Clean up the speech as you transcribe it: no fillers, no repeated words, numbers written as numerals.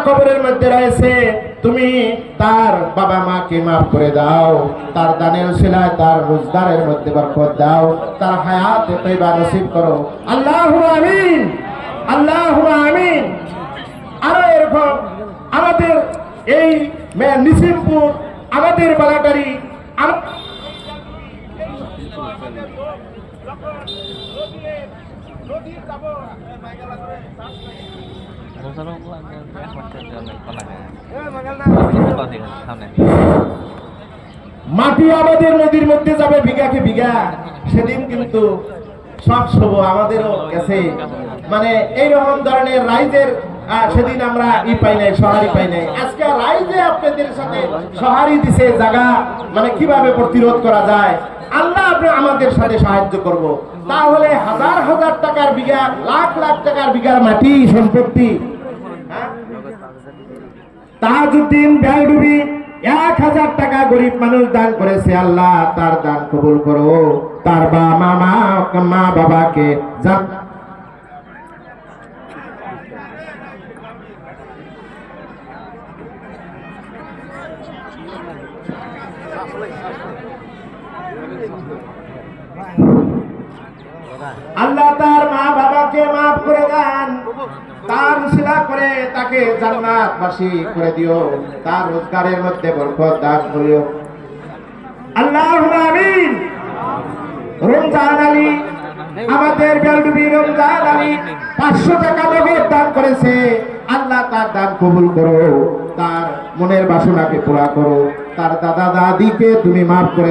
কবরের মধ্যে রয়েছে, তুমি তার বাবা মাকে মাফ করে দাও, তার দানের শিলায় তার রোজগারের মধ্যে বরকত দাও, তার হায়াতে তৈবা নসিব করো। আল্লাহুম্মা আমিন, আল্লাহুম্মা আমিন। আরো এরকম আমাদের এই নিসিমপুর, আমাদের বালাটারি, মাটি আমাদের নদীর মধ্যে যাবে বিঘাকে বিঘা। সেদিন কিন্তু সব শুভ আমাদেরও কাছে, মানে এইরকম ধরনের রাইজের সেদিন আমরা পাই নাই, সহারি পাই নাই। আজকে রাইজে আপনাদের সাথে সহারি দিছে জায়গা, মানে কিভাবে প্রতিরোধ করা যায়, আল্লাহ আপনি আমাদের সাথে সাহায্য করব। তাহলে হাজার হাজার টাকার বিঘা, লাখ লাখ টাকার বিঘার মাটি সম্পত্তি, তাজউদ্দিন বেলডুবি 1000 টাকা গরিব মানুষ দান করেছে। আল্লাহ তার দান কবুল করো, তার মা বাবাকে আল্লাহ তার মা বাবাকে মাফ করে দেন, তার উসিলা করে তাকে জান্নাতবাসী করে দিও, তার রোজগারের মধ্যে বরকত দান করিও। আল্লাহুম্মা আমিন। রমজান আলী, আমাদের বেলডুবি রমজান আলী 500 টাকা নগদ দান করেছে। আল্লাহ তার দান কবুল করো, তার মনের বাসনাকে পুরা করো, তার দাদা দাদিকে তুমি মাফ করে